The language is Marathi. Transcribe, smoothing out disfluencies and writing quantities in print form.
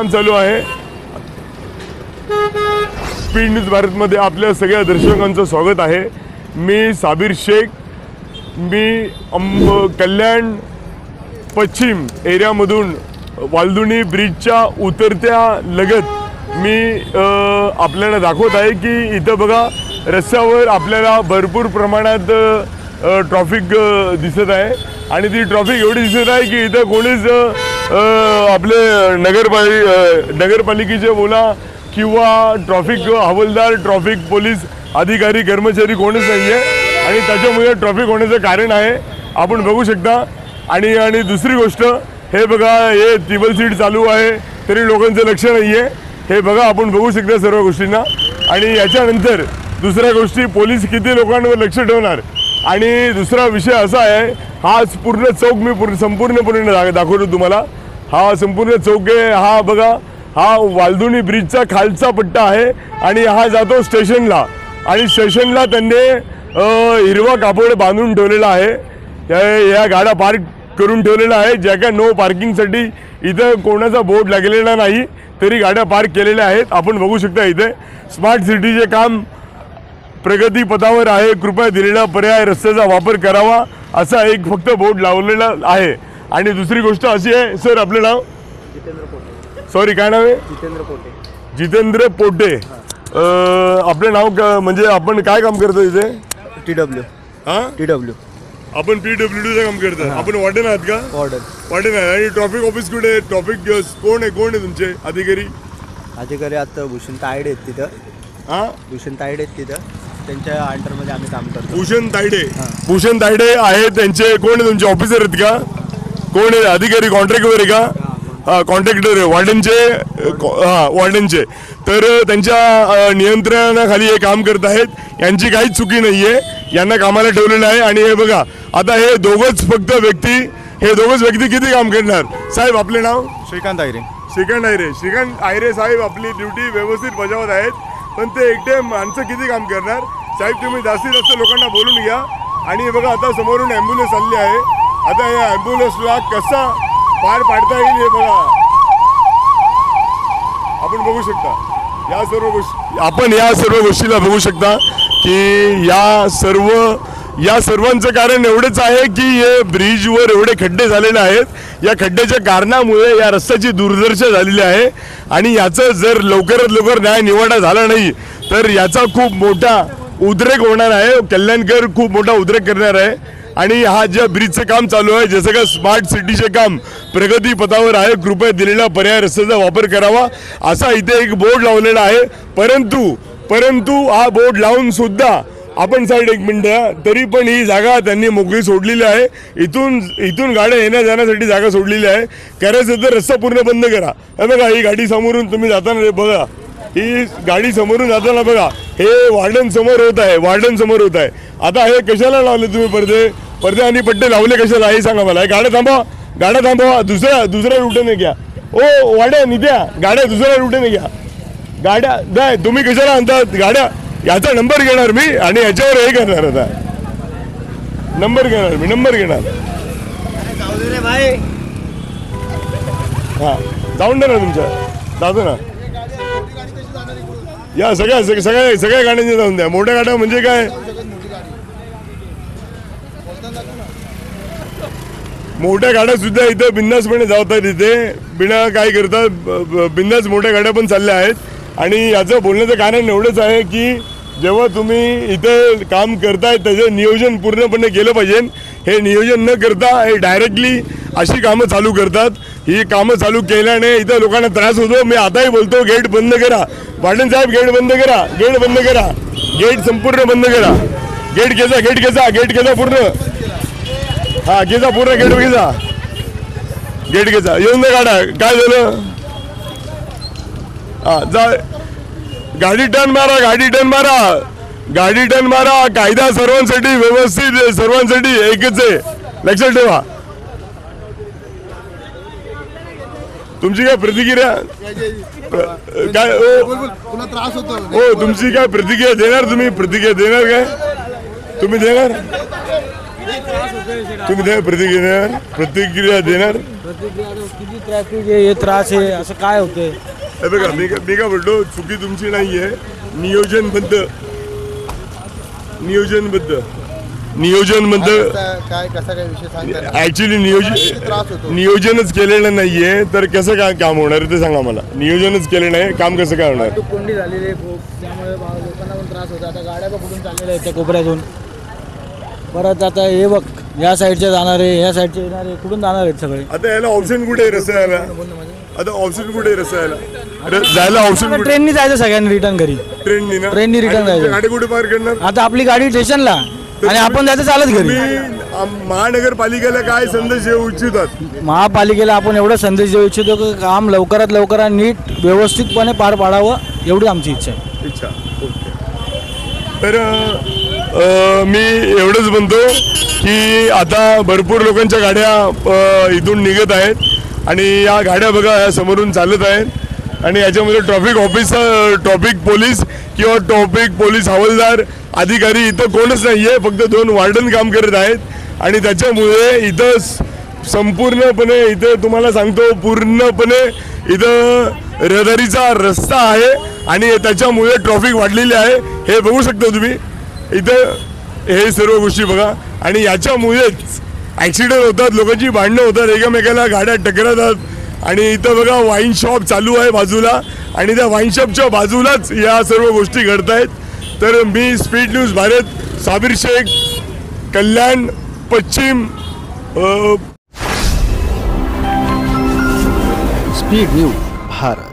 काम चालू आहे। स्पीड न्यूज भारतमध्ये आपल्या सगळ्या दर्शकांचं स्वागत आहे। मी साबिर शेख, मी कल्याण पश्चिम एरियामधून वालधुणी ब्रिजच्या उतरत्या लगत मी आपल्याला दाखवत आहे की इथं बघा रस्त्यावर आपल्याला भरपूर प्रमाणात ट्रॅफिक दिसत आहे आणि ती ट्रॅफिक एवढी दिसत आहे की इथं कोणीच आपले नगरपालिकेचे बोला किंवा ट्रॅफिक हवालदार, ट्रॅफिक पोलीस अधिकारी, कर्मचारी कोणीच नाही आहे आणि त्याच्यामुळे ट्रॅफिक होण्याचं कारण आहे आपण बघू शकता। आणि दुसरी गोष्ट हे बघा, हे ट्रिपल सीट चालू आहे तरी लोकांचं लक्ष नाही आहे, हे बघा आपण बघू शकता सर्व गोष्टींना। आणि याच्यानंतर दुसऱ्या गोष्टी, पोलीस किती लोकांवर लक्ष ठेवणार। आणि दुसरा विषय असा आहे, हा पूर्ण चौक मी संपूर्णपणे दाखवतो तुम्हाला। हा संपूर्ण चौक आहे, हा बघा, हा वालधुणी ब्रिजचा खालचा पट्टा आहे आणि हा जातो स्टेशनला आणि स्टेशनला त्यांनी हिरवा कापड बांधून ठेवलेला आहे। या गाड्या पार्क करून ठेवलेला आहे, ज्या काय नो पार्किंगसाठी इथं कोणाचा बोर्ड लागलेला नाही तरी गाड्या पार्क केलेल्या आहेत। आपण बघू शकता इथे स्मार्ट सिटीचे काम प्रगती पथावर आहे, कृपया दिलेला पर्याय रस्त्याचा वापर करावा असा एक फक्त बोर्ड लावलेला आहे। आणि दुसरी गोष्ट अशी आहे, सर आपलं नाव? जितेंद्र पोटे। सॉरी, काय नाव आहे? जितेंद्र पोटे। जितेंद्र पोटे। आपलं नाव म्हणजे आपण काय काम करतो इथे? TW। हां, TW। आपण PWDचं काम करतो। आपण वॉर्डन आहात का? वॉर्डन आहे। आणि ट्रॅफिक ऑफिस कुठे आहे? ट्रॅफिक कोण आहे तुमचे अधिकारी? अधिकारी आता भूषण तायडे आहेत तिथं। हां, भूषण तायडे आहेत तिथं, त्यांच्या अंडरमध्ये आम्ही काम करतो। भूषण तायडे आहे त्यांचे। कोण आहे तुमचे ऑफिसर आहेत का? कोण आहे अधिकारी? कॉन्ट्रॅक्टर आहे का? हां, कॉन्ट्रॅक्टर आहे, वॉर्डनचे। तर त्यांच्या नियंत्रणाखाली हे काम करत आहेत, यांची काहीच चुकी नाही आहे, यांना कामाला ठेवलेलं आहे। आणि हे बघा, आता हे दोघंच फक्त व्यक्ती, किती काम करणार? साहेब आपले नाव? श्रीकांत आयरे। श्रीकांत आयरे साहेब आपली ड्युटी व्यवस्थित बजावत आहेत, पण ते एकटे माणसं किती काम करणार? साहेब तुम्ही जास्तीत जास्त लोकांना बोलून घ्या। आणि बघा, आता समोरून ॲम्ब्युलन्स आली आहे, आता या ॲम्ब्युलन्सला कसा पार पाडता येईल हे बघा, आपण बघू शकता। या सर्व गोष्टीला बघू शकता की या सर्वांचं कारण एवढंच आहे की हे ब्रिजवर एवढे खड्डे झालेले आहेत। या खड्ड्याच्या कारणामुळे या रस्त्याची दुर्दशा झालेली आहे आणि याचं जर लवकरात लवकर न्याय निवाडा झाला नाही तर याचा खूप मोठा उद्रेक होणार आहे। कल्याणकर खूप मोठा उद्रेक करणार आहे। आणि हा जे ब्रिजचं काम चालू आहे, जसं का स्मार्ट सिटीचे काम प्रगती पथावर आहे, कृपया दिलेला पर्याय रस्त्याचा वापर करावा असा इथे एक बोर्ड लावलेला आहे। परंतु हा बोर्ड लावून सुद्धा आपण साईड एक मिनिट, तरी पण ही जागा त्यांनी मोकळी सोडलेली आहे। इथून गाड्या येण्या जाण्यासाठी जागा सोडलेली आहे। करायचं तर रस्ता पूर्ण बंद करा। हे बघा, ही गाडी समोरून तुम्ही जाताना बघा, ही गाडी समोरून जाताना बघा, हे वार्डन समोर होत आहे। आता हे कशाला लावले तुम्ही पडदे आणि पट्टे लावले कशाला हे सांगा मला। गाड्या थांबवा, दुसऱ्या रूटने घ्या। ओ वाड्या निद्या, गाड्या दुसऱ्या रूटने घ्या। गाड्या नाही, तुम्ही कशाला आणतात गाड्या? याचा नंबर घेणार मी आणि याच्यावर हे करणार, आता नंबर घेणार। हां, जाऊन दे ना, तुमच्या जातो ना। या सगळ्या गाड्यांनी जाऊन द्या। मोठ्या गाड्या म्हणजे काय, मोठ्या गाड्या सुद्धा इथं बिंदासपणे जातात, इथे बिना काय करतात बिंदास मोठ्या गाड्या पण चालल्या आहेत। आणि याचं बोलण्याचं कारण एवढंच आहे की जेव्हा तुम्ही इथे काम करताय त्याचं नियोजन पूर्णपणे केलं पाहिजे। हे नियोजन न करता हे डायरेक्टली अशी कामं चालू करतात। ही कामं चालू केल्याने इथं लोकांना त्रास होतो। मी आताही बोलतो, गेट बंद करा। वार्डन साहेब, गेट बंद करा, गेट संपूर्ण बंद करा। गेट घ्यायचा पूर्ण। हां, घ्यायचा पूर्ण, गेट घ्यायचा। येऊन दे गाड्या, काय झालं? हां, जा, गाडी टर्न मारा। कायदा सर्वांसाठी व्यवस्थित, सर्वांसाठी एकच आहे, लक्षात ठेवा। तुमची काय प्रतिक्रिया काय? त्रास होतो हो, तुमची काय प्रतिक्रिया देणार? तुम्ही प्रतिक्रिया देणार काय? तुम्ही देणार? तुम्ही त्या प्रतिक्रिया देणार किती ट्रॅफिक आहे, हे त्रास आहे, असं काय होतंय? हे बघा मी काय बोलतो, चुकी तुमची नाहीये, नियोजनबद्ध काय कसा काय विषय सांगता ऍक्च्युली त्रास होतो. नियोजनच केलेलं नाहीये तर कसं काय काम होणार ते सांगा मला. नियोजनच केलं नाही, काम कसं काय होणार? वाहतूक कोंडी झालेली आहे खूप, त्यामुळे लोकांना पण त्रास होतो. आता गाड्या पण कुठून चाललेल्या आहेत त्या कोपऱ्यातून. परत आता हे बघ, या साईडचे जाणारे, या साईडचे येणारे, कुठून जाणार आहेत सगळे? आता याला ऑप्शन कुठे आहे रस्ता यायला? आता ऑप्शन कुठे आहे रस्ता यायला? जायला ऑप्शन कुठे? ट्रेननी जायचं सगळ्यांनी रिटर्न घरी. ट्रेननी ना? ट्रेननी return आणि जायचं. गाडी कुठे पार करणार? आता आपली गाडी स्टेशनला आणि आपण जायचं चालत घरी. तुम्ही महानगरपालिकेला काय संदेश देऊ इच्छितात? महापालिकेला आपण एवढा संदेश देऊ इच्छितो की काम लवकरात लवकर नीट व्यवस्थितपणे पार पाडावं, एवढी आमची इच्छा आहे. इच्छा. ओके. तर मी एवढंच म्हणतो की आता भरपूर लोकांच्या गाड्या इथून निघत आहेत आणि या गाड्या बघा या समोरून चालत आहेत आणि याच्यामध्ये ट्रॉफिक पोलीस किंवा ट्रॉफिक पोलीस हवालदार अधिकारी इथं कोणच नाही आहे, फक्त 2 वार्डन काम करत आहेत आणि त्याच्यामुळे इथं संपूर्णपणे इथं तुम्हाला सांगतो पूर्णपणे इथं रहदारीचा रस्ता आहे आणि त्याच्यामुळे ट्रॉफिक वाढलेली आहे. हे बघू शकता तुम्ही इथं हे सर्व गोष्टी बघा आणि याच्यामुळेच ॲक्सिडेंट होतात, लोकांची भांडणं होतात, एकमेकाला गाड्या टकरातात आणि इथं बघा वाईन शॉप चालू आहे बाजूला आणि त्या वाईन शॉपच्या बाजूलाच या सर्व गोष्टी घडत आहेत. तर मी स्पीड न्यूज भारत, साबिर शेख, कल्याण पश्चिम. Speed news Bharat.